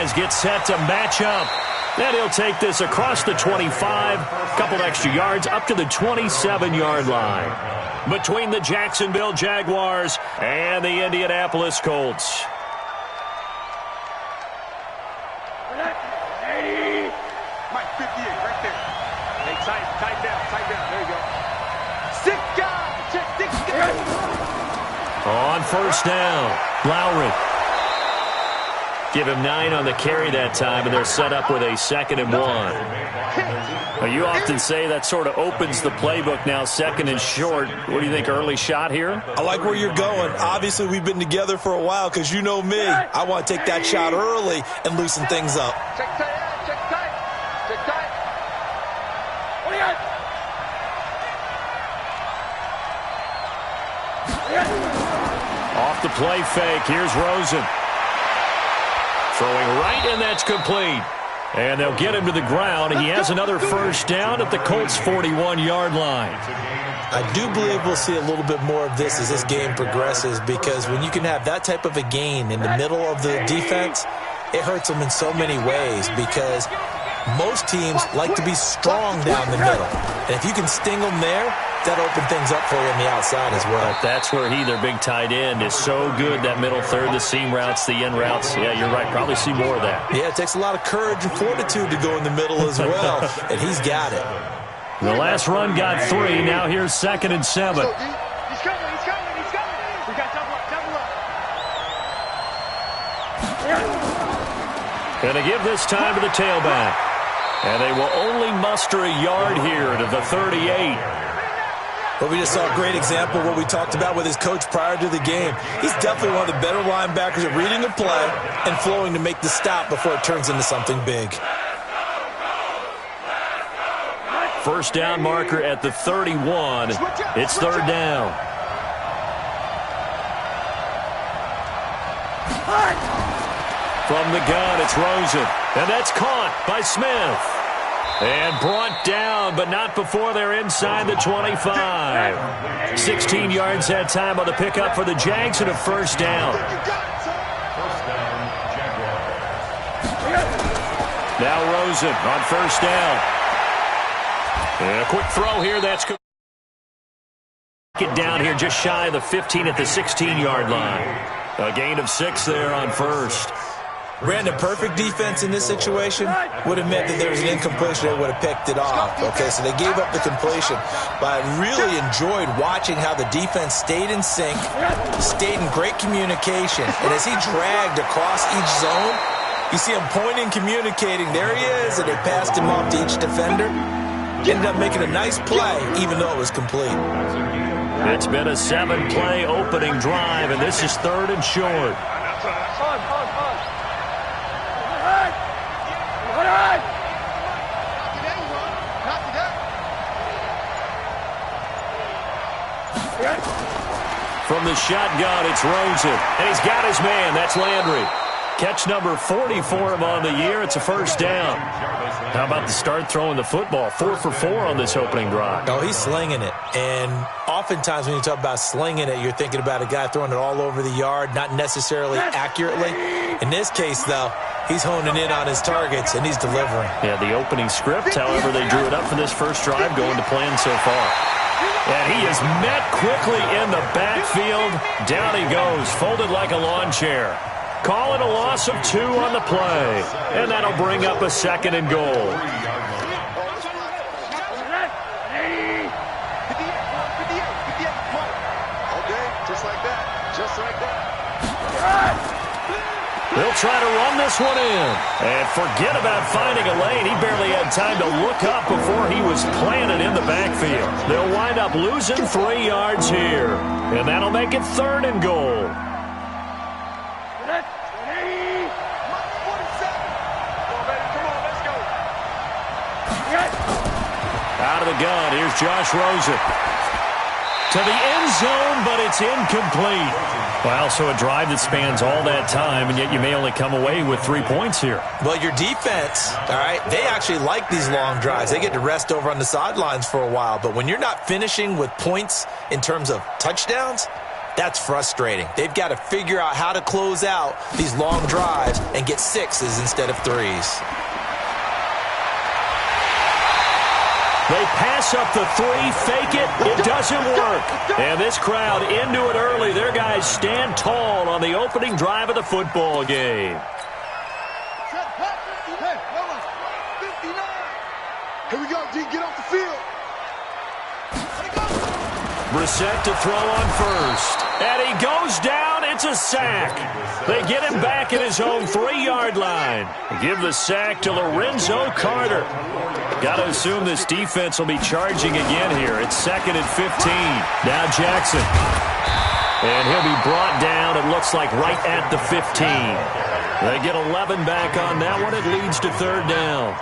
guys get set to match up. And he'll take this across the 25, couple extra yards up to the 27-yard line. Between the Jacksonville Jaguars and the Indianapolis Colts. Mike, 58, right there. Hey, tight down. There you go. 6 guys. Check 6 guys. On first down, Lowry. Give him 9 on the carry that time, and they're set up with a 2nd and 1. Well, you often say that sort of opens the playbook now, 2nd and short. What do you think, early shot here? I like where you're going. Obviously, we've been together for a while because you know me. I want to take that shot early and loosen things up. Check tight. Off the play fake, here's Rosen. Throwing right, and that's complete. And they'll get him to the ground. He has another first down at the Colts' 41-yard line. I do believe we'll see a little bit more of this as this game progresses, because when you can have that type of a gain in the middle of the defense, it hurts them in so many ways, because most teams like to be strong down the middle. And if you can sting them there, that'll open things up for you on the outside as well. That's where their big tight end, is so good, that middle third, the seam routes, the in routes. Yeah, you're right. Probably see more of that. Yeah, it takes a lot of courage and fortitude to go in the middle as well, and he's got it. The last run got 3. Now here's 2nd and 7. He's coming. We got double up. Going to give this time to the tailback. And they will only muster a yard here to the 38. But we just saw a great example of what we talked about with his coach prior to the game. He's definitely one of the better linebackers at reading a play and flowing to make the stop before it turns into something big. First down marker at the 31. It's 3rd down. From the gun, it's Rosen. And that's caught by Smith. And brought down, but not before they're inside the 25. 16 yards that time on the pickup for the Jags and a first down. Now Rosen on first down. And a quick throw here. That's good. Get down here just shy of the 15 at the 16-yard line. A gain of 6 there on first. Brandon, perfect defense in this situation would have meant that there was an incompletion. They would have picked it off. Okay, so they gave up the completion. But I really enjoyed watching how the defense stayed in sync, stayed in great communication. And as he dragged across each zone, you see him pointing, communicating. There he is, and they passed him off to each defender. Ended up making a nice play, even though it was complete. It's been a 7-play opening drive, and this is 3rd and short. From the shotgun, it's Rosen. And he's got his man. That's Landry. Catch number 40 for him on the year. It's a first down. How about the start throwing the football? 4 for 4 on this opening drive. Oh, he's slinging it. And oftentimes when you talk about slinging it, you're thinking about a guy throwing it all over the yard, not necessarily accurately. In this case, though, he's honing in on his targets, and he's delivering. Yeah, the opening script, however, they drew it up for this first drive, going to plan so far. And he is met quickly in the backfield. Down he goes, folded like a lawn chair. Call it a loss of 2 on the play. And that'll bring up a 2nd and goal. They'll try to run this one in. And forget about finding a lane. He barely had time to look up before he was planted in the backfield. They'll wind up losing 3 yards here. And that'll make it 3rd and goal. Out of the gun, here's Josh Rosen. To the end zone, but it's incomplete. Well, so a drive that spans all that time, and yet you may only come away with 3 points here. Well, your defense, all right, they actually like these long drives. They get to rest over on the sidelines for a while. But when you're not finishing with points in terms of touchdowns, That's frustrating. They've got to figure out how to close out these long drives and get 6s instead of 3s. They pass up the 3, fake it, it doesn't work. And this crowd into it early. Their guys stand tall on the opening drive of the football game. Here we go, D, get off the field. Brissett to throw on first. And he goes down. It's a sack. They get him back at his own 3-yard line. Give the sack to Lorenzo Carter. Got to assume this defense will be charging again here. It's 2nd and 15. Now Jackson. And he'll be brought down, it looks like, right at the 15. They get 11 back on that one. It leads to 3rd down.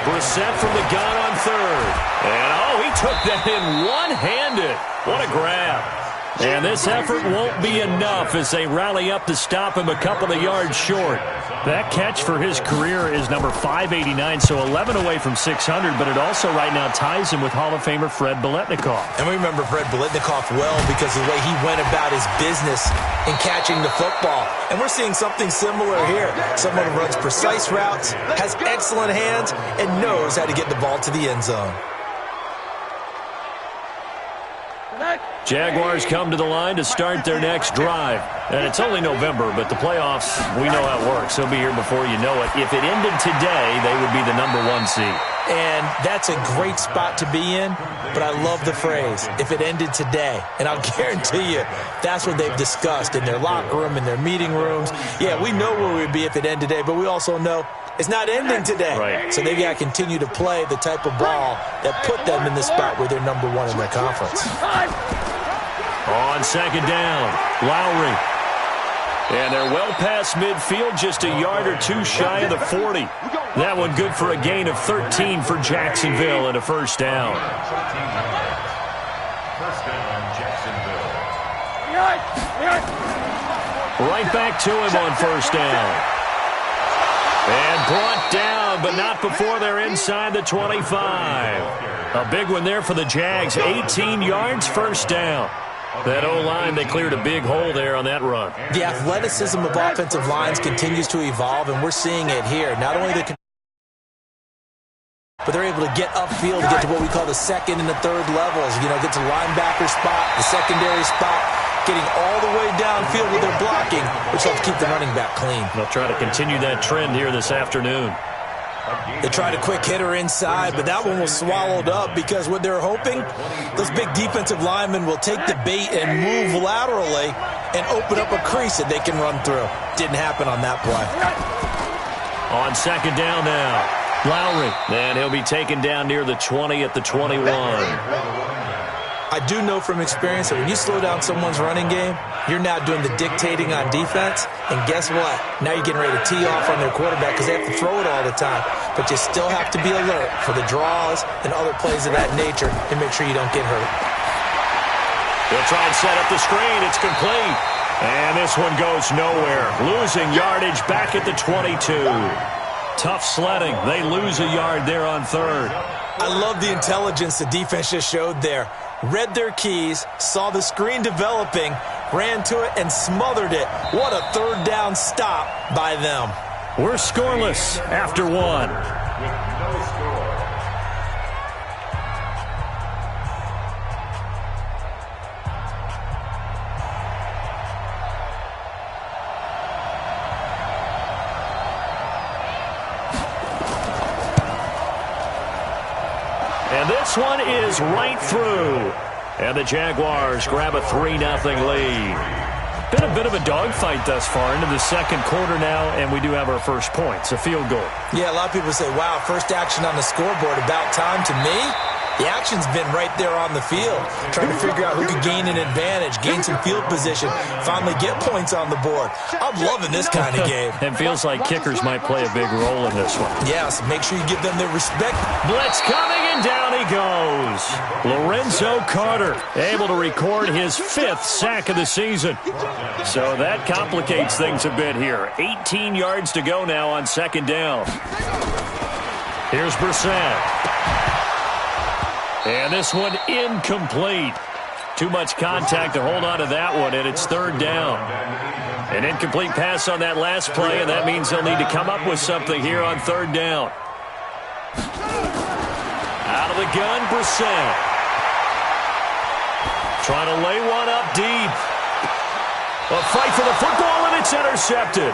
Brissett from the gun on 3rd. And, he took that in one-handed. What a grab. And this effort won't be enough as they rally up to stop him a couple of yards short. That catch for his career is number 589, so 11 away from 600, but it also right now ties him with Hall of Famer Fred Biletnikoff. And we remember Fred Biletnikoff well because of the way he went about his business in catching the football. And we're seeing something similar here. Someone who runs precise routes, has excellent hands, and knows how to get the ball to the end zone. Jaguars come to the line to start their next drive. And it's only November, but the playoffs, we know how it works. They'll be here before you know it. If it ended today, they would be the number 1 seed. And that's a great spot to be in, but I love the phrase, if it ended today. And I'll guarantee you, that's what they've discussed in their locker room, in their meeting rooms. Yeah, we know where we'd be if it ended today, but we also know it's not ending today. Right. So they've got to continue to play the type of ball that put them in the spot where they're number 1 in their conference. On 2nd down, Lowry. And they're well past midfield, just a yard or 2 shy of the 40. That one good for a gain of 13 for Jacksonville and a 1st down. Right back to him on 1st down. And brought down, but not before they're inside the 25. A big one there for the Jags. 18 yards, 1st down. That O-line, they cleared a big hole there on that run. The athleticism of offensive lines continues to evolve, and we're seeing it here. Not only but they're able to get upfield to get to what we call the 2nd and the 3rd levels. Get to linebacker spot, the secondary spot, getting all the way downfield with their blocking, which helps keep the running back clean. They'll try to continue that trend here this afternoon. They tried a quick hitter inside, but that one was swallowed up because what they're hoping, those big defensive linemen will take the bait and move laterally and open up a crease that they can run through. Didn't happen on that play. On 2nd down now, Lowry. And he'll be taken down near the 20 at the 21. I do know from experience that when you slow down someone's running game, you're now doing the dictating on defense. And guess what? Now you're getting ready to tee off on their quarterback because they have to throw it all the time. But you still have to be alert for the draws and other plays of that nature and make sure you don't get hurt. They'll try and set up the screen. It's complete. And this one goes nowhere. Losing yardage back at the 22. Tough sledding. They lose a yard there on 3rd. I love the intelligence the defense just showed there. Read their keys, saw the screen developing, ran to it, and smothered it. What a 3rd down stop by them. We're scoreless after 1. And this one is right through. And the Jaguars grab a 3-0 lead. Been a bit of a dogfight thus far into the 2nd quarter now, and we do have our first points, a field goal. Yeah, a lot of people say, wow, first action on the scoreboard, about time. To me, the action's been right there on the field, trying to figure out who could gain an advantage, gain some field position, finally get points on the board. I'm loving this kind of game. It feels like kickers might play a big role in this one. Yes, make sure you give them their respect. Blitz coming, and down he goes. Lorenzo Carter able to record his 5th sack of the season. So that complicates things a bit here. 18 yards to go now on 2nd down. Here's Brissett. And this one incomplete. too much contact to hold on to that one, and it's third down. An incomplete pass on that last play, and that means they'll need to come up with something here on third down. Out of the gun, Brissett. Trying to lay one up deep. A fight for the football, and it's intercepted.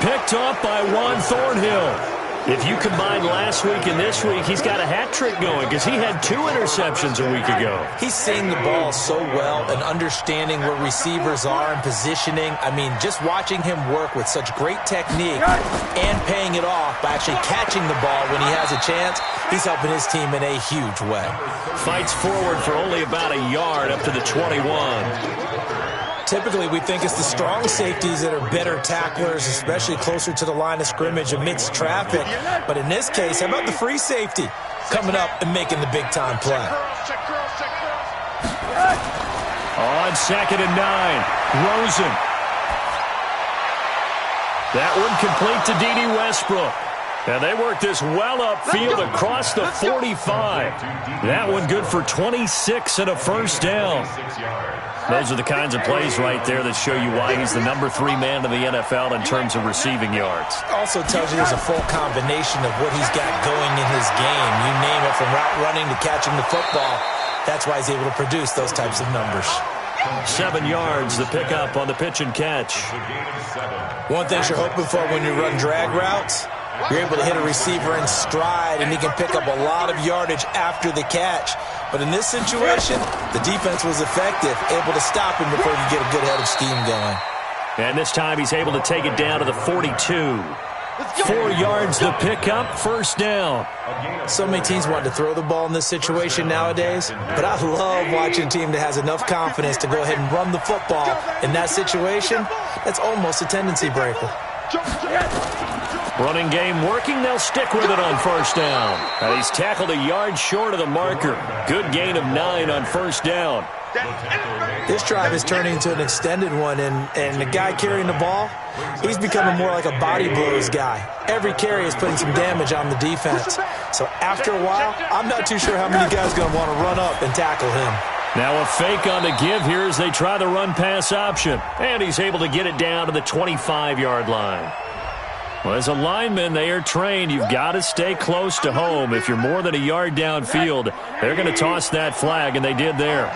Picked off by Juan Thornhill. If you combine last week and this week, he's got a hat trick going because he had 2 interceptions a week ago. He's seeing the ball so well and understanding where receivers are and positioning. I mean, just watching him work with such great technique and paying it off by actually catching the ball when he has a chance, he's helping his team in a huge way. Fights forward for only about a yard up to the 21. Typically, we think it's the strong safeties that are better tacklers, especially closer to the line of scrimmage amidst traffic. But in this case, how about the free safety coming up and making the big-time play? On 2nd and 9, Rosen. That one complete to D.D. Westbrook. And they work this well upfield across the 45. That one good for 26 and a first down. Those are the kinds of plays right there that show you why he's the number 3 man in the NFL in terms of receiving yards. Also tells you there's a full combination of what he's got going in his game. You name it, from route running to catching the football. That's why he's able to produce those types of numbers. 7 yards, the pickup on the pitch and catch. One thing you're hoping for when you run drag routes, you're able to hit a receiver in stride, and he can pick up a lot of yardage after the catch. But in this situation, the defense was effective, able to stop him before he could get a good head of steam going. And this time he's able to take it down to the 42. 4 yards the pickup, first down. So many teams want to throw the ball in this situation nowadays, but I love watching a team that has enough confidence to go ahead and run the football. In that situation, that's almost a tendency breaker. Running game working, they'll stick with it on first down. And he's tackled a yard short of the marker. Good gain of 9 on first down. This drive is turning into an extended one, and the guy carrying the ball, he's becoming more like a body blows guy. Every carry is putting some damage on the defense. So after a while, I'm not too sure how many guys are going to want to run up and tackle him. Now a fake on the give here as they try the run-pass option. And he's able to get it down to the 25-yard line. Well, as a lineman, they are trained. You've got to stay close to home. If you're more than a yard downfield, they're going to toss that flag, and they did there.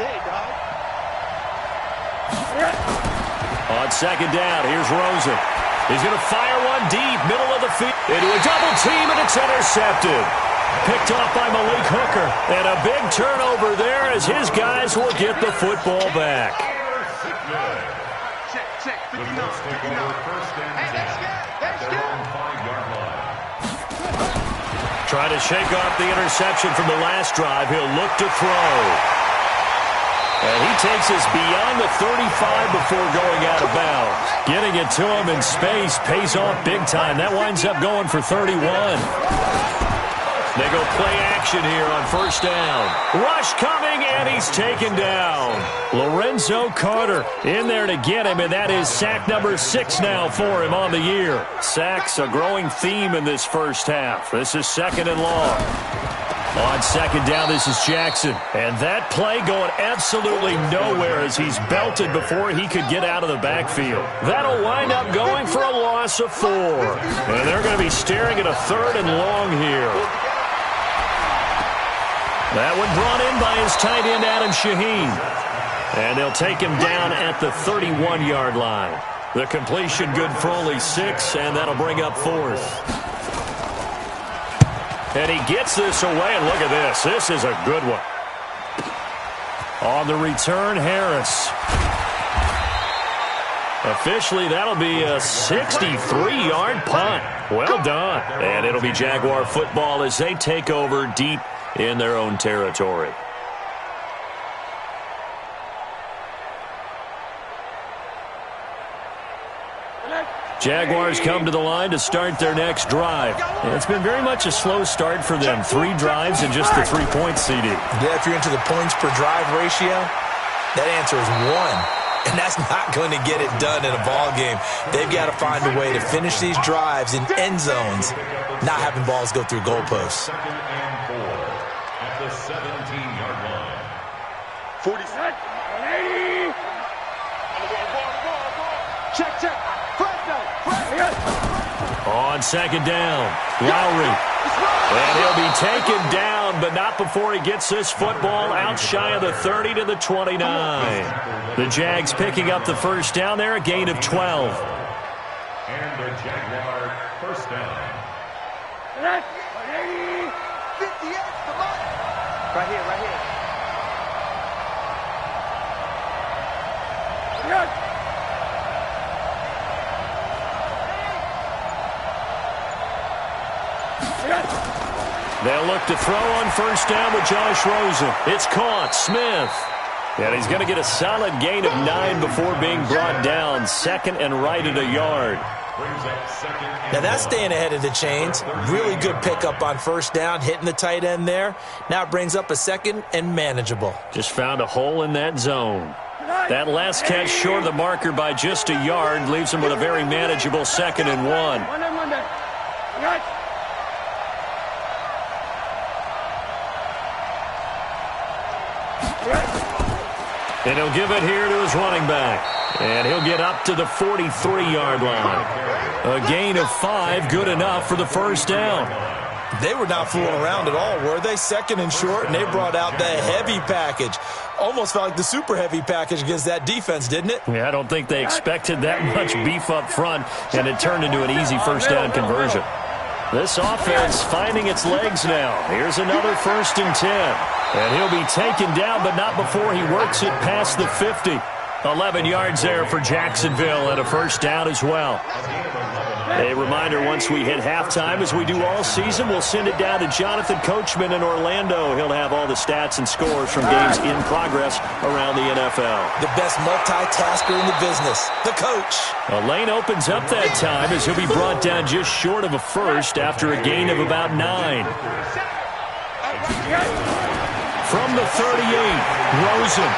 On second down, here's Rosen. He's going to fire one deep, middle of the field, into a double team, and it's intercepted. Picked off by Malik Hooker. And a big turnover there as his guys will get the football back. Trying to shake off the interception from the last drive. He'll look to throw. And he takes us beyond the 35 before going out of bounds. Getting it to him in space pays off big time. That winds up going for 31. They go play action here on first down. Rush coming, and he's taken down. Lorenzo Carter in there to get him, and that is sack number 6 now for him on the year. Sacks a growing theme in this first half. This is second and long. On second down, this is Jackson. And that play going absolutely nowhere as he's belted before he could get out of the backfield. That'll wind up going for a loss of 4. And they're going to be staring at a third and long here. That one brought in by his tight end, Adam Shaheen. And they'll take him down at the 31-yard line. The completion good for only 6, and that'll bring up 4th. And he gets this away, and look at this. This is a good one. On the return, Harris. Officially, that'll be a 63-yard punt. Well done. And it'll be Jaguar football as they take over deep in their own territory. Jaguars come to the line to start their next drive. And it's been very much a slow start for them. 3 drives and just the 3-point CD. Yeah, if you're into the points per drive ratio, that answer is 1. And that's not going to get it done in a ball game. They've got to find a way to finish these drives in end zones, not having balls go through goalposts. 2nd and 4 at the 17-yard line. 40 seconds. Check, check. Flag down. On second down, Lowry. And he'll be taken down, but not before he gets this football out shy of the 30 to the 29. The Jags picking up the first down there, a gain of 12. And the Jaguar first down. 58, come on. Right here, right here. They'll look to throw on first down with Josh Rosen. It's caught. Smith. And he's going to get a solid gain of 9 before being brought down. Second and right at a yard. Now that's staying ahead of the chains. Really good pickup on first down, hitting the tight end there. Now it brings up a second and manageable. Just found a hole in that zone. That last catch short of the marker by just a yard leaves him with a very manageable second and 1. And he'll give it here to his running back. And he'll get up to the 43-yard line. A gain of 5, good enough for the first down. They were not fooling around at all, were they? Second and short, and they brought out the heavy package. Almost felt like the super heavy package against that defense, didn't it? Yeah, I don't think they expected that much beef up front, and it turned into an easy first down conversion. This offense finding its legs now. Here's another first and 10. And he'll be taken down, but not before he works it past the 50. 11 yards there for Jacksonville and a first down as well. A reminder, once we hit halftime, as we do all season, we'll send it down to Jonathan Coachman in Orlando. He'll have all the stats and scores from games in progress around the NFL. The best multitasker in the business, the coach. A lane opens up that time as he'll be brought down just short of a first after a gain of about 9. From the 38, Rosen.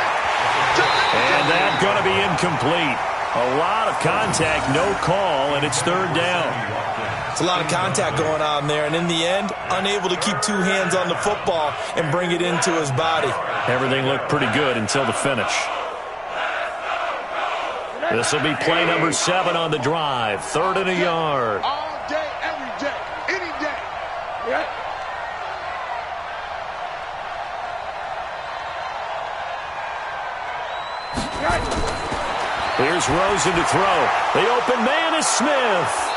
And that's going to be incomplete. A lot of contact, no call, and it's third down. It's a lot of contact going on there, and in the end, unable to keep 2 hands on the football and bring it into his body. Everything looked pretty good until the finish. This will be play number 7 on the drive. Third and a yard. All day, every day, any day. Yeah. Here's Rosen to throw. The open man is Smith.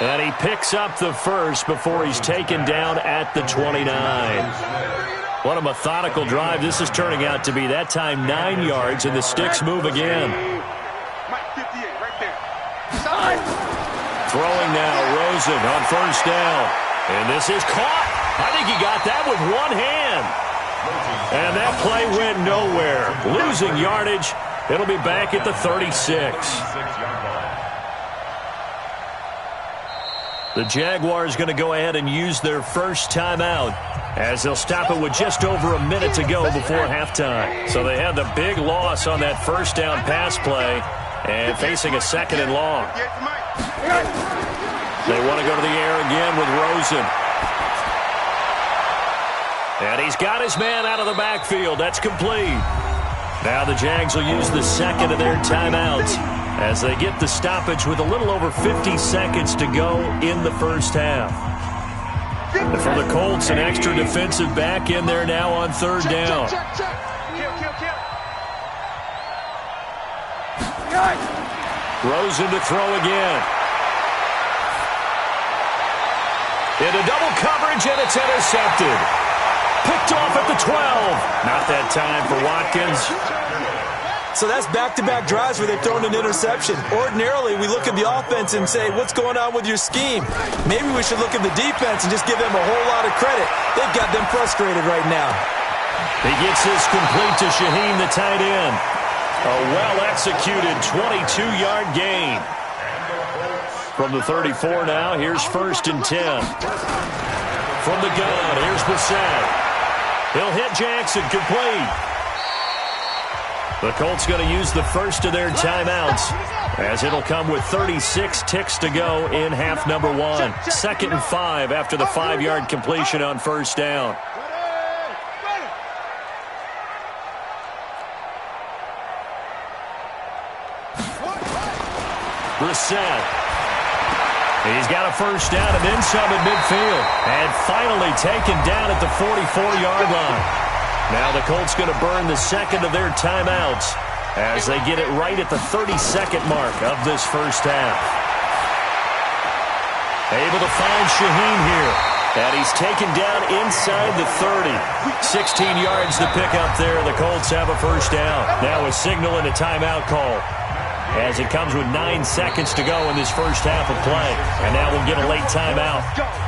And he picks up the first before he's taken down at the 29. What a methodical drive this is turning out to be. That time 9 yards, and the sticks move again. Throwing now, Rosen on first down. And this is caught. I think he got that with one hand. And that play went nowhere. Losing yardage. It'll be back at the 36. The Jaguars going to go ahead and use their first timeout as they'll stop it with just over a minute to go before halftime. So they had the big loss on that first down pass play and facing a second and long. They want to go to the air again with Rosen. And he's got his man out of the backfield. That's complete. Now the Jags will use the second of their timeouts as they get the stoppage with a little over 50 seconds to go in the first half. And for the Colts, an extra defensive back in there now on third down. Rosen to throw again. Into double coverage, and it's intercepted. Picked off at the 12. Not that time for Watkins. So that's back-to-back drives where they've thrown an interception. Ordinarily, we look at the offense and say, what's going on with your scheme? Maybe we should look at the defense and just give them a whole lot of credit. They've got them frustrated right now. He gets this complete to Shaheen, the tight end. A well-executed 22-yard gain. From the 34 now, here's first and 10. From the gun, here's Brissett. He'll hit Jackson, complete. The Colts going to use the first of their timeouts as it'll come with 36 ticks to go in half number 1. Second and 5 after the 5-yard completion on first down. Brissett. He's got a first down and then some at midfield. And finally taken down at the 44-yard line. Now the Colts going to burn the second of their timeouts as they get it right at the 32nd mark of this first half. Able to find Shaheen here. And he's taken down inside the 30. 16 yards to pick up there. The Colts have a first down. Now a signal and a timeout call, as it comes with 9 seconds to go in this first half of play. And now we'll get a late timeout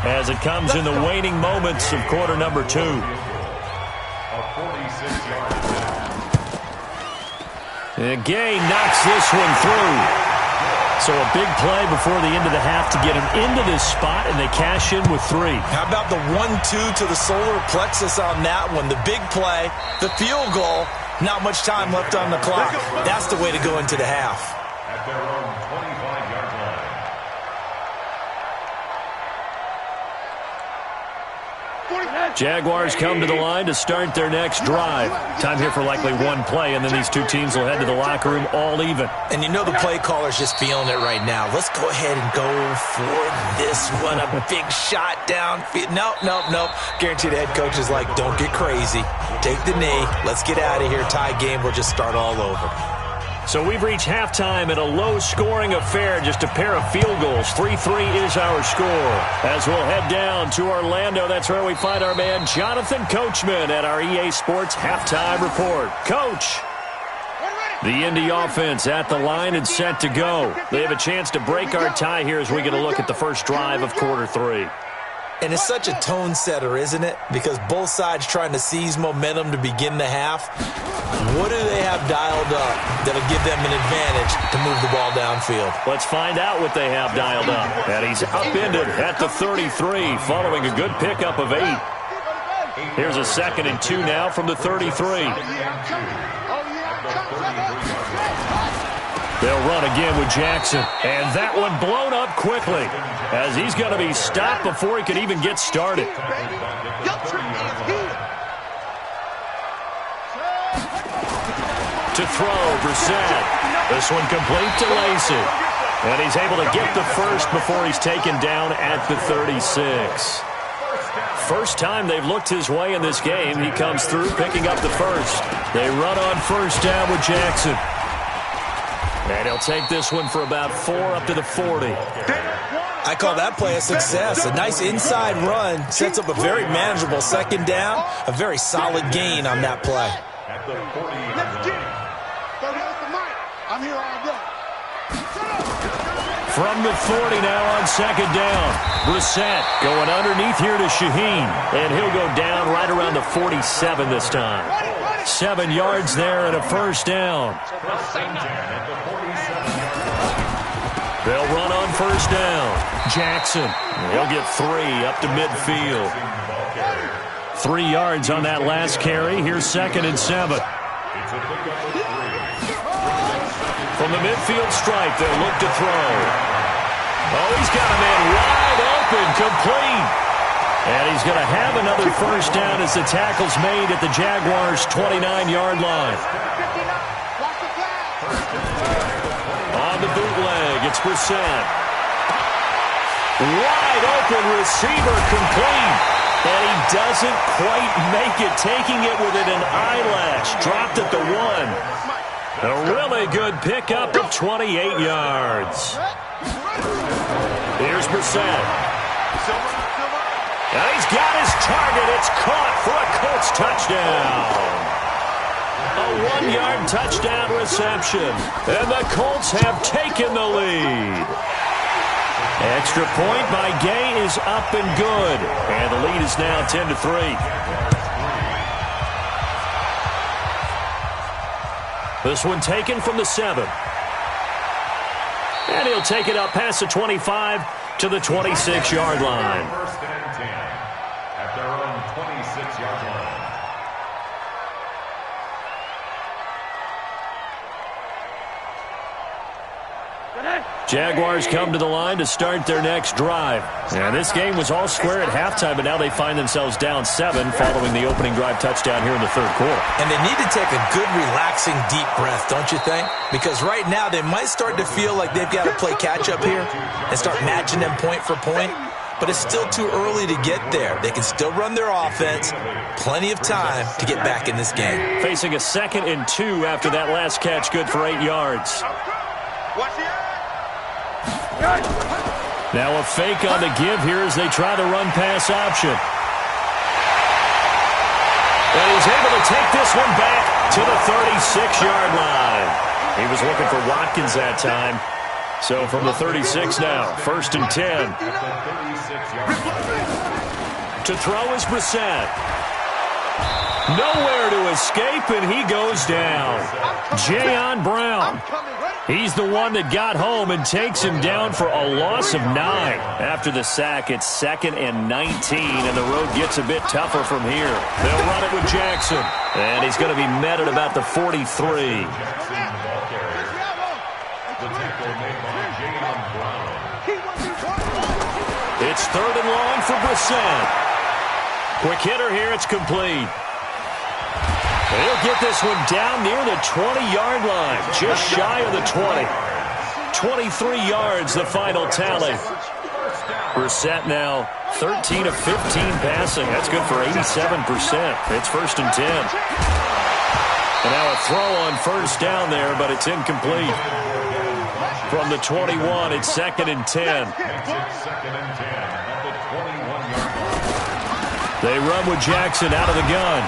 as it comes in the waning moments of quarter number 2. And Gay knocks this one through. So a big play before the end of the half to get him into this spot, and they cash in with 3. How about the 1-2 to the solar plexus on that one? The big play, the field goal, not much time left on the clock. That's the way to go into the half. At their own 25-yard line. Jaguars come to the line to start their next drive. Time here for likely one play, and then these two teams will head to the locker room all even. And you know the play caller's just feeling it right now. Let's go ahead and go for this one. A big shot down. Nope. Guaranteed the head coach is like, don't get crazy. Take the knee. Let's get out of here. Tie game. We'll just start all over. So we've reached halftime in a low-scoring affair, just a pair of field goals. 3-3 is our score. As we'll head down to Orlando, that's where we find our man Jonathan Coachman at our EA Sports Halftime Report. Coach, the Indy offense at the line and set to go. They have a chance to break our tie here as we get a look at the first drive of quarter 3. And it's such a tone setter, isn't it? Because both sides trying to seize momentum to begin the half. What do they have dialed up that'll give them an advantage to move the ball downfield? Let's find out what they have dialed up. And he's upended at the 33 following a good pickup of 8. Here's a 2nd and 2 now from the 33. They'll run again with Jackson. And that one blown up quickly as he's going to be stopped before he could even get started. To throw, Brissett. This one complete to Lacey. And he's able to get the first before he's taken down at the 36. First time they've looked his way in this game. He comes through picking up the first. They run on first down with Jackson. And he'll take this one for about 4 up to the 40. I call that play a success. A nice inside run sets up a very manageable 2nd down. A very solid gain on that play. At the 40-yard line. I'm here all day. From the 40 now on 2nd down. Brissett going underneath here to Shaheen. And he'll go down right around the 47 this time. 7 yards there and a first down. They'll run on first down. Jackson, he'll get 3 up to midfield. 3 yards on that last carry. Here's 2nd and 7. From the midfield stripe, they'll look to throw. Oh, he's got a man wide open, complete. And he's going to have another first down as the tackle's made at the Jaguars' 29-yard line. On the bootleg, it's Brissett. Wide open receiver, complete. And he doesn't quite make it, taking it within an eyelash. Dropped at the 1. A really good pickup of 28 yards. Here's Brissett. And he's got his target. It's caught for a Colts touchdown. A 1-yard touchdown reception. And the Colts have taken the lead. Extra point by Gay is up and good. And the lead is now 10-3. This one taken from the 7. And he'll take it up past the 25 to the 26-yard line. First and 10 at their own 26-yard line. Jaguars come to the line to start their next drive. And this game was all square at halftime, but now they find themselves down 7 following the opening drive touchdown here in the third quarter. And they need to take a good, relaxing, deep breath, don't you think? Because right now they might start to feel like they've got to play catch-up here and start matching them point for point. But it's still too early to get there. They can still run their offense. Plenty of time to get back in this game. Facing a 2nd and 2 after that last catch, good for 8 yards. Now a fake on the give here as they try the run-pass option. And he's able to take this one back to the 36-yard line. He was looking for Watkins that time. So from the 36 now, 1st and 10. To throw is Brissett. Nowhere to escape, and he goes down. Jayon Brown. He's the one that got home and takes him down for a loss of 9. After the sack, it's 2nd and 19, and the road gets a bit tougher from here. They'll run it with Jackson, and he's going to be met at about the 43. It's 3rd and long for Brissett. Quick hitter here, it's complete. He'll get this one down near the 20-yard line, just shy of the 20. 23 yards, the final tally. Brissett now 13 of 15 passing. That's good for 87%. It's 1st and 10. And now a throw on 1st down there, but it's incomplete. From the 21, it's 2nd and 10. They run with Jackson out of the gun.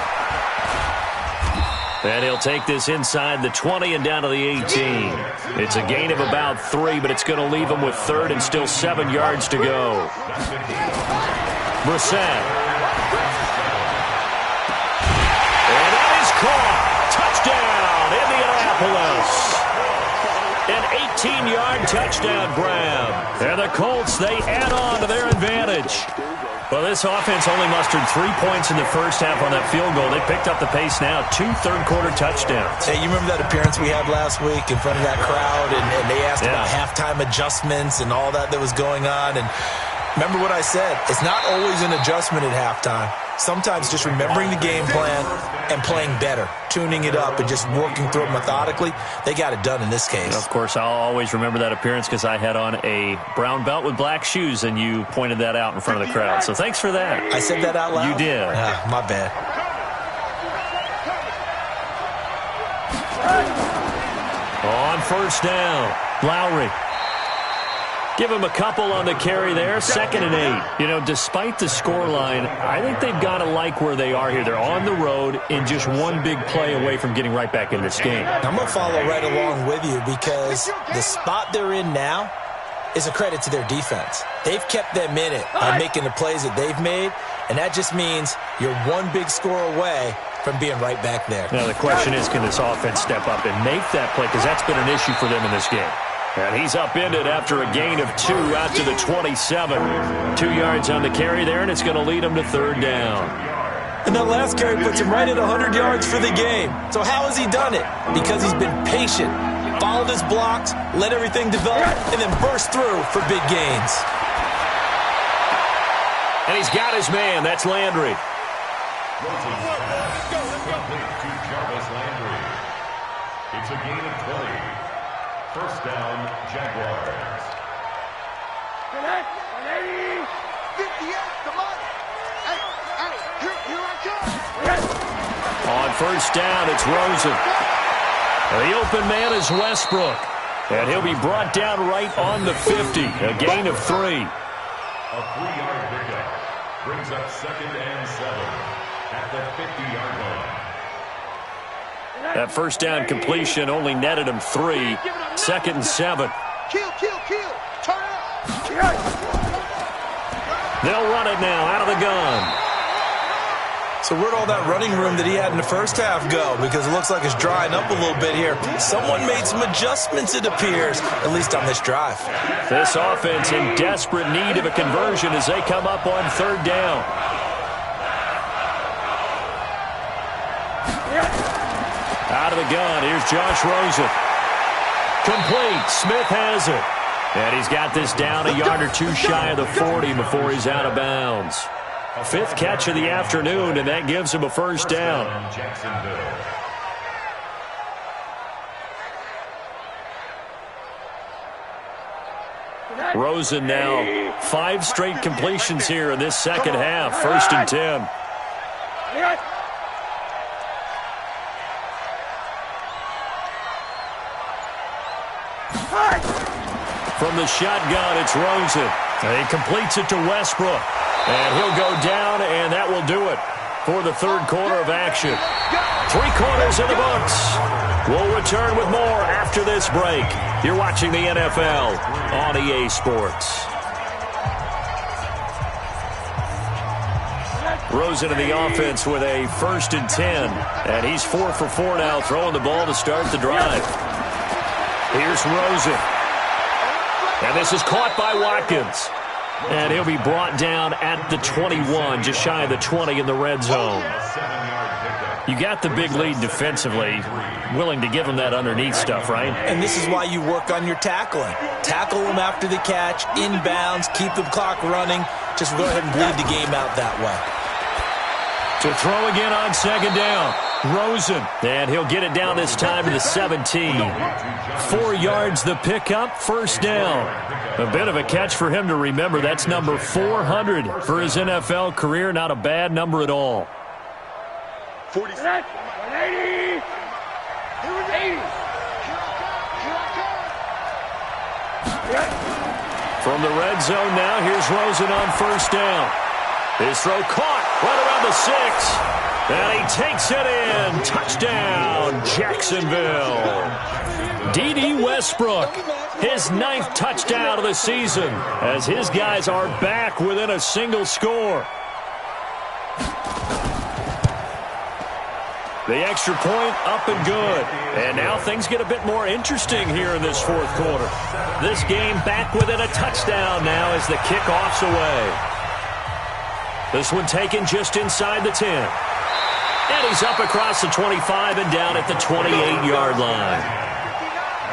And he'll take this inside the 20 and down to the 18. It's a gain of about 3, but it's going to leave him with 3rd and still 7 yards to go. Brissett. And that is caught. Touchdown, Indianapolis. An 18-yard touchdown grab. And the Colts, they add on to their advantage. Well, this offense only mustered 3 points in the first half on that field goal. They picked up the pace now. 2 third-quarter touchdowns. Hey, you remember that appearance we had last week in front of that crowd, and they asked about halftime adjustments and all that was going on, and remember what I said. It's not always an adjustment at halftime. Sometimes just remembering the game plan and playing better, tuning it up and just working through it methodically. They got it done in this case. Of course, I'll always remember that appearance because I had on a brown belt with black shoes, and you pointed that out in front of the crowd. So thanks for that. I said that out loud? You did. My bad. On 1st down, Lowry. Give him a couple on the carry there, 2nd and 8. You know, despite the scoreline, I think they've got to like where they are here. They're on the road and just one big play away from getting right back in this game. I'm going to follow right along with you because the spot they're in now is a credit to their defense. They've kept them in it by making the plays that they've made, and that just means you're one big score away from being right back there. Now, the question is, can this offense step up and make that play? Because that's been an issue for them in this game. And he's upended after a gain of 2 out to the 27. 2 yards on the carry there, and it's going to lead him to 3rd down. And that last carry puts him right at 100 yards for the game. So how has he done it? Because he's been patient, followed his blocks, let everything develop, and then burst through for big gains. And he's got his man. That's Landry. It's a gain of 20. 1st down, Jaguars. 58, come on. Hey, here I come. On 1st down, it's Rosen. The open man is Westbrook. And he'll be brought down right on the 50. A gain of 3. A 3-yard pickup brings up 2nd and 7 at the 50-yard line. That 1st down completion only netted him 3. 2nd and 7. Kill. Turn up. They'll run it now out of the gun. So where'd all that running room that he had in the first half go? Because it looks like it's drying up a little bit here. Someone made some adjustments, it appears, at least on this drive. This offense in desperate need of a conversion as they come up on 3rd down. Out of the gun, here's Josh Rosen. Complete, Smith has it. And he's got this down a yard or two shy of the 40 before he's out of bounds. 5th catch of the afternoon, and that gives him a first down. Rosen now 5 straight completions here in this second half. 1st and 10. From the shotgun, it's Rosen. He completes it to Westbrook. And he'll go down, and that will do it for the 3rd quarter of action. 3 quarters in the books. We'll return with more after this break. You're watching the NFL on EA Sports. Rosen in the offense with a 1st and 10. And he's 4 for 4 now, throwing the ball to start the drive. Here's Rosen. And this is caught by Watkins. And he'll be brought down at the 21, just shy of the 20 in the red zone. You got the big lead defensively, willing to give him that underneath stuff, right? And this is why you work on your tackling. Tackle them after the catch, inbounds, keep the clock running. Just go ahead and bleed the game out that way. To throw again on 2nd down. Rosen, and he'll get it down this time to the 17. 4 yards the pickup, 1st down. A bit of a catch for him to remember. That's number 400 for his NFL career. Not a bad number at all. 40. 180. From the red zone now, here's Rosen on 1st down. His throw caught right around the 6. And he takes it in. Touchdown, Jacksonville. D.D. Westbrook, his 9th touchdown of the season, as his guys are back within a single score. The extra point up and good. And now things get a bit more interesting here in this 4th quarter. This game back within a touchdown now as the kickoff's away. This one taken just inside the 10. And he's up across the 25 and down at the 28-yard line.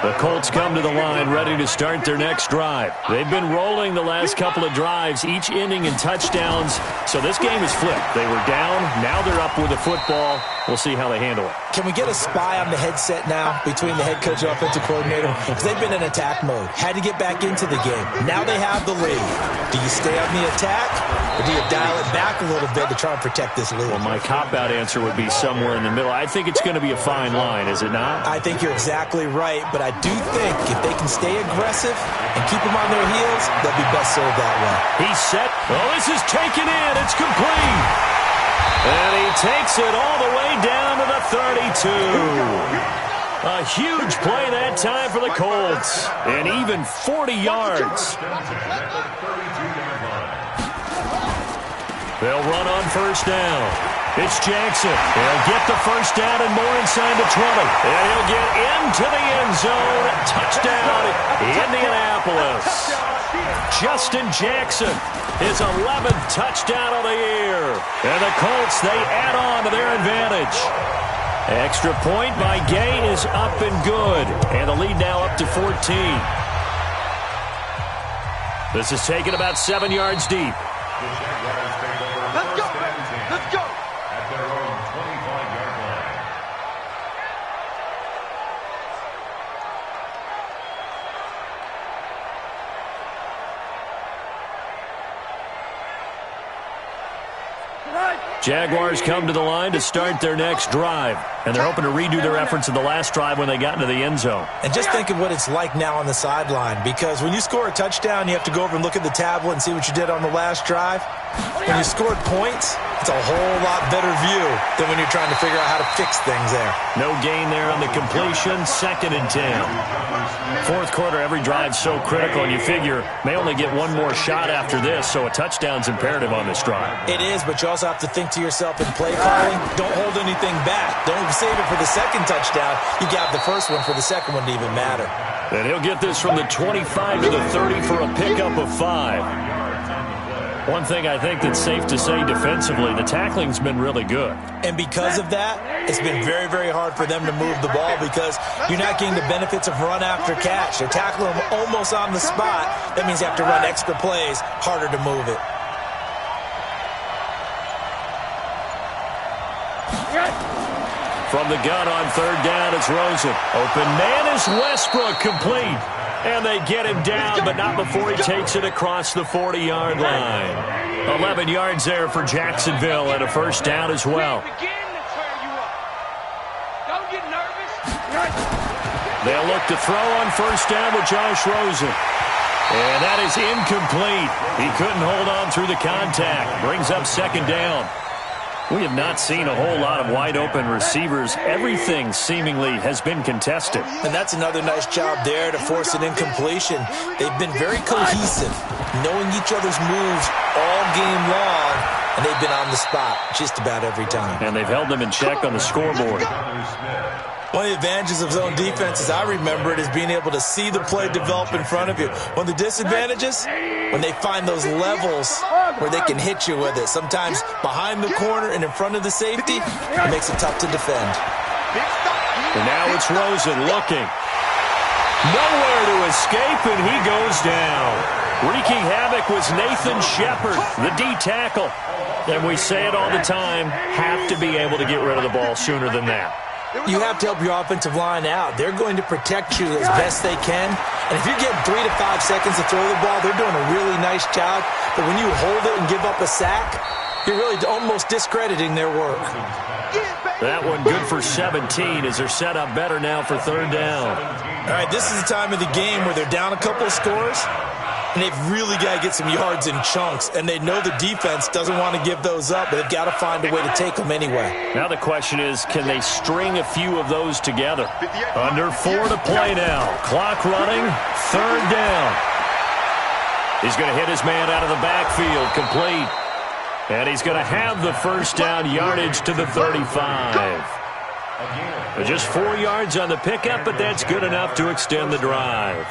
The Colts come to the line ready to start their next drive. They've been rolling the last couple of drives, each ending in touchdowns. So this game is flipped. They were down. Now they're up with the football. We'll see how they handle it. Can we get a spy on the headset now between the head coach and offensive coordinator? Because they've been in attack mode. Had to get back into the game. Now they have the lead. Do you stay on the attack, or do you dial it back a little bit to try and protect this lead? Well, my cop-out answer would be somewhere in the middle. I think it's going to be a fine line, is it not? I think you're exactly right, but I do think if they can stay aggressive and keep them on their heels, they'll be best served that way. He's set. Oh, this is taken in. It's complete. And he takes it all the way down to the 32. A huge play that time for the Colts. And even 40 yards. They'll run on 1st down. It's Jackson. He'll get the 1st down and more inside the 20. And he'll get into the end zone. Touchdown, Indianapolis. Justin Jackson, his 11th touchdown of the year. And the Colts, they add on to their advantage. Extra point by Gay is up and good. And the lead now up to 14. This is taken about 7 yards deep. Let's go. Let's go. At their own 25-yard line. Jaguars come to the line to start their next drive. And they're hoping to redo their efforts in the last drive when they got into the end zone. And just think of what it's like now on the sideline, because when you score a touchdown, you have to go over and look at the tablet and see what you did on the last drive. When you scored points, it's a whole lot better view than when you're trying to figure out how to fix things there. No gain there on the completion. 2nd and 10. 4th quarter, every drive's so critical, and you figure may only get one more shot after this, so a touchdown's imperative on this drive. It is, but you also have to think to yourself in play calling, don't hold anything back. Don't save it for the 2nd touchdown. You got the 1st one for the 2nd one to even matter. And he'll get this from the 25 to the 30 for a pickup of 5. One thing I think that's safe to say defensively, the tackling's been really good. And because of that, it's been very, very hard for them to move the ball because you're not getting the benefits of run after catch. They're tackling them almost on the spot. That means you have to run extra plays, harder to move it. From the gun on third down, it's Rosen. Open man is Westbrook, complete. And they get him down, but not before he takes it across the 40-yard line. 11 yards there for Jacksonville and a first down as well. They'll look to throw on first down with Josh Rosen. And that is incomplete. He couldn't hold on through the contact. Brings up second down. We have not seen a whole lot of wide-open receivers. Everything seemingly has been contested. And that's another nice job there to force an incompletion. They've been very cohesive, knowing each other's moves all game long, and they've been on the spot just about every time. And they've held them in check on the scoreboard. One of the advantages of zone defense, as I remember it, is being able to see the play develop in front of you. One of the disadvantages, when they find those levels where they can hit you with it. Sometimes behind the corner and in front of the safety, it makes it tough to defend. And now it's Rosen looking. Nowhere to escape, and he goes down. Wreaking havoc was Nathan Shepard, the D tackle. And we say it all the time, have to be able to get rid of the ball sooner than that. You have to help your offensive line out. They're going to protect you as best they can. And if you're getting 3 to 5 seconds to throw the ball, they're doing a really nice job. But when you hold it and give up a sack, you're really almost discrediting their work. That one good for 17 as they're set up better now for third down. All right, this is the time of the game where they're down a couple of scores, and they've really got to get some yards in chunks. And they know the defense doesn't want to give those up, but they've got to find a way to take them anyway. Now the question is, can they string a few of those together? Under 4 to play now. Clock running, third down. He's going to hit his man out of the backfield, complete. And he's going to have the first down yardage to the 35. Just 4 yards on the pickup, but that's good enough to extend the drive.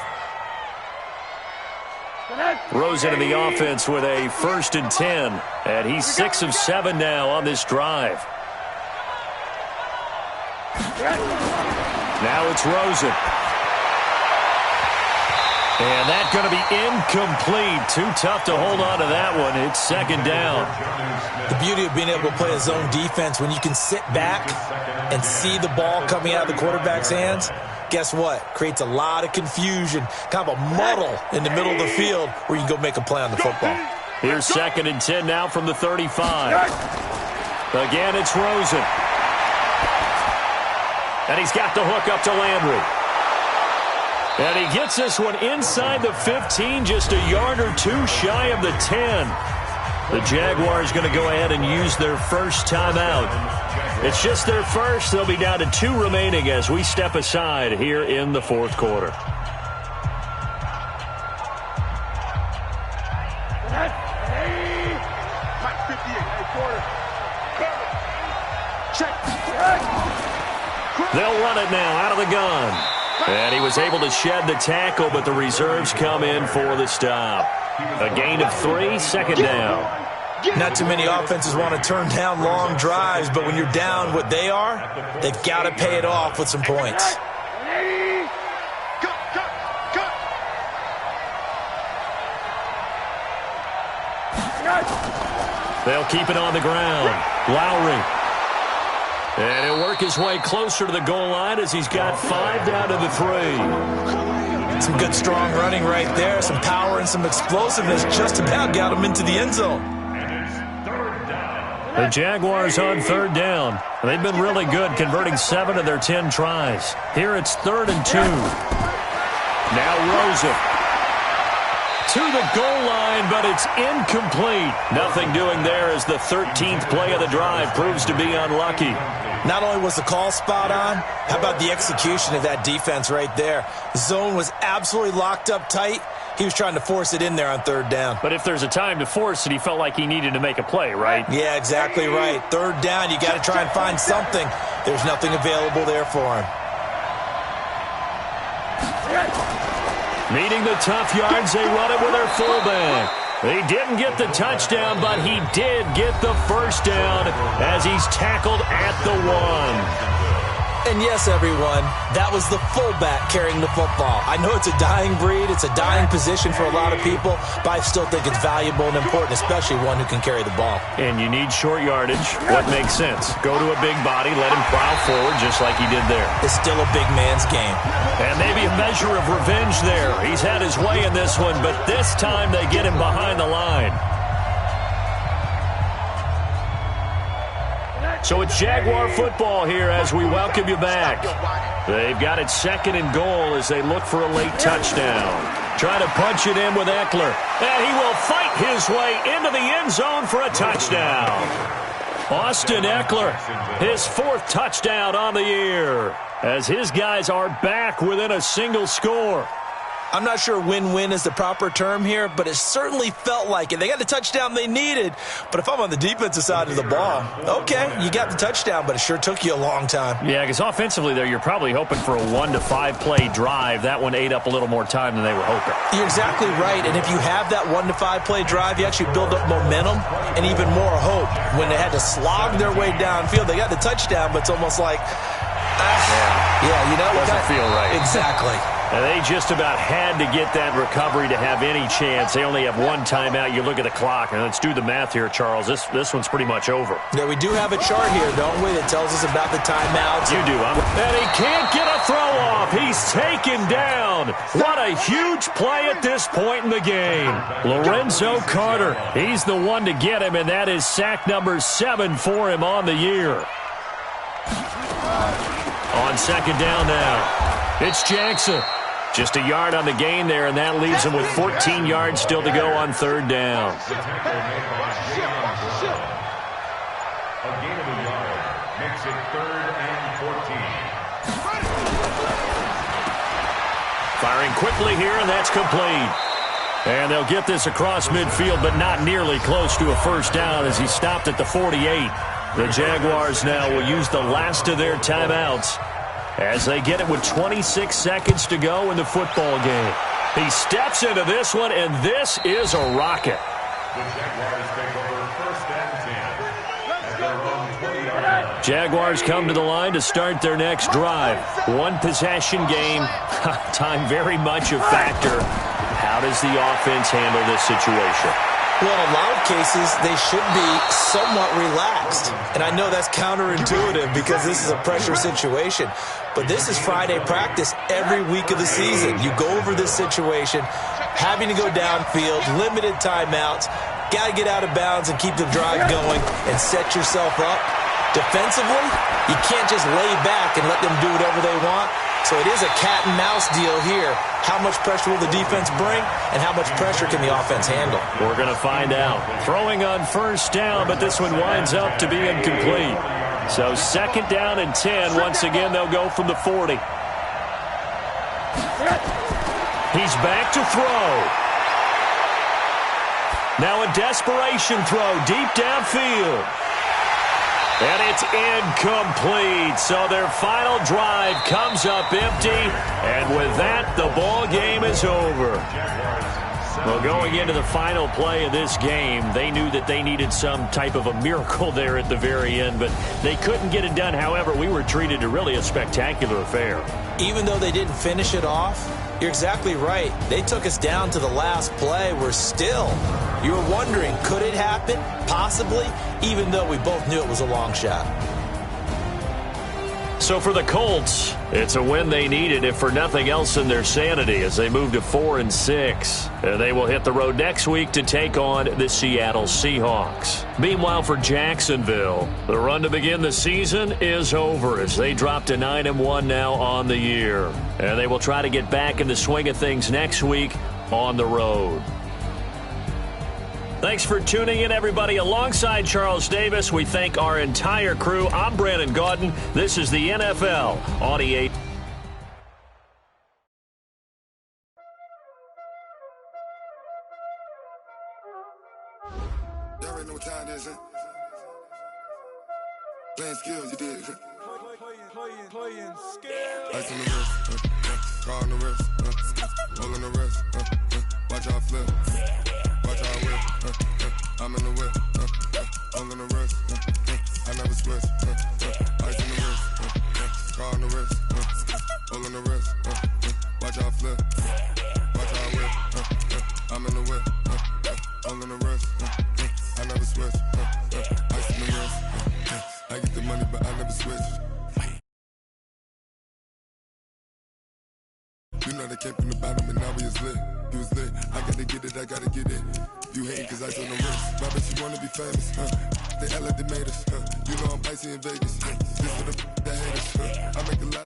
Rosen in the offense with a 1st and 10. And he's 6 of 7 now on this drive. Now it's Rosen. And that's going to be incomplete. Too tough to hold on to that one. It's second down. The beauty of being able to play a zone defense, when you can sit back and see the ball coming out of the quarterback's hands, guess what? Creates a lot of confusion, kind of a muddle in the middle of the field where you can go make a play on the football. Here's 2nd and 10 now from the 35. Again, it's Rosen. And he's got the hook up to Landry. And he gets this one inside the 15, just a yard or two shy of the 10. The Jaguars going to go ahead and use their first timeout. It's just their first. They'll be down to 2 remaining as we step aside here in the 4th quarter. They'll run it now out of the gun. And he was able to shed the tackle, but the reserves come in for the stop. A gain of 3, second down. Not too many offenses want to turn down long drives, but when you're down what they are, they've got to pay it off with some points. They'll keep it on the ground. Lowry. And he'll work his way closer to the goal line as he's got 5 down to the 3. Some good, strong running right there. Some power and some explosiveness just about got him into the end zone. The Jaguars on third down. They've been really good, converting 7 of their 10 tries. Here it's 3rd and 2. Now Rosen. To the goal line, but it's incomplete. Nothing doing there as the 13th play of the drive proves to be unlucky. Not only was the call spot on, how about the execution of that defense right there? The zone was absolutely locked up tight. He was trying to force it in there on 3rd down. But if there's a time to force it, he felt like he needed to make a play, right? Yeah, exactly right. 3rd down, you got to try and find something. There's nothing available there for him. Meeting the tough yards, they run it with their fullback. He didn't get the touchdown, but he did get the first down as he's tackled at the 1. And yes, everyone, that was the fullback carrying the football. I know it's a dying breed, it's a dying position for a lot of people, but I still think it's valuable and important, especially one who can carry the ball. And you need short yardage. What makes sense? Go to a big body, let him plow forward just like he did there. It's still a big man's game. And maybe a measure of revenge there. He's had his way in this one, but this time they get him behind the line. So it's Jaguar football here as we welcome you back. They've got it 2nd and goal as they look for a late touchdown. Trying to punch it in with Eckler. And he will fight his way into the end zone for a touchdown. Austin Eckler, his 4th touchdown on the year, as his guys are back within a single score. I'm not sure win-win is the proper term here, but it certainly felt like it. They got the touchdown they needed, but if I'm on the defensive side of the ball, okay, you got the touchdown, but it sure took you a long time. Yeah, because offensively there, you're probably hoping for a 1 to 5 play drive. That one ate up a little more time than they were hoping. You're exactly right, and if you have that 1 to 5 play drive, you actually build up momentum and even more hope. When they had to slog their way downfield, they got the touchdown, but it's almost like, yeah, you know, doesn't feel right. Exactly. And they just about had to get that recovery to have any chance. They only have 1 timeout. You look at the clock, and let's do the math here, Charles. This one's pretty much over. Yeah, we do have a chart here, don't we, that tells us about the timeouts. You do. And he can't get a throw off. He's taken down. What a huge play at this point in the game. Lorenzo Carter, he's the one to get him, and that is sack number 7 for him on the year. On 2nd down now, it's Jackson. Just a yard on the gain there, and that leaves him with 14 yards still to go on 3rd down. A gain of a yard makes it 3rd and 14. Firing quickly here, and that's complete. And they'll get this across midfield, but not nearly close to a first down as he stopped at the 48. The Jaguars now will use the last of their timeouts as they get it with 26 seconds to go in the football game. He steps into this one, and this is a rocket. The Jaguars take over 1st and 10 at their own 20-yard line. Jaguars come to the line to start their next drive. 1 possession game. Time very much a factor. How does the offense handle this situation? Well, in a lot of cases, they should be somewhat relaxed. And I know that's counterintuitive because this is a pressure situation. But this is Friday practice every week of the season. You go over this situation, having to go downfield, limited timeouts, got to get out of bounds and keep the drive going and set yourself up. Defensively, you can't just lay back and let them do whatever they want. So it is a cat and mouse deal here. How much pressure will the defense bring, and how much pressure can the offense handle? We're going to find out. Throwing on 1st down, but this one winds up to be incomplete. So 2nd down and 10. Once again, they'll go from the 40. He's back to throw. Now a desperation throw deep downfield. And it's incomplete. So their final drive comes up empty. And with that, the ball game is over. Well, going into the final play of this game, they knew that they needed some type of a miracle there at the very end, but they couldn't get it done. However, we were treated to really a spectacular affair. Even though they didn't finish it off, you're exactly right. They took us down to the last play. We're still, you were wondering, could it happen? Possibly, even though we both knew it was a long shot. So for the Colts, it's a win they needed, if for nothing else in their sanity, as they move to 4-6. They will hit the road next week to take on the Seattle Seahawks. Meanwhile, for Jacksonville, the run to begin the season is over as they drop to 9-1 now on the year. And they will try to get back in the swing of things next week on the road. Thanks for tuning in, everybody. Alongside Charles Davis, we thank our entire crew. I'm Brandon Gaudin. This is the NFL on EA. Y'all already know what time it is, huh? Playing skills, you did. Playing skills. Ice on the wrist, car on the wrist, roll on the wrist, watch out flip, watch out whip. I'm gonna rush. I never sweat. Ice in the rust. I get the money, but I never switch. You know they came from the bottom and now we is lit. He was lit. I gotta get it, I gotta get it. You hating cause I told no risk. My bitch, you wanna be famous, They act like they made us, You know I'm icy in Vegas, This for the that hate us, I make a lot.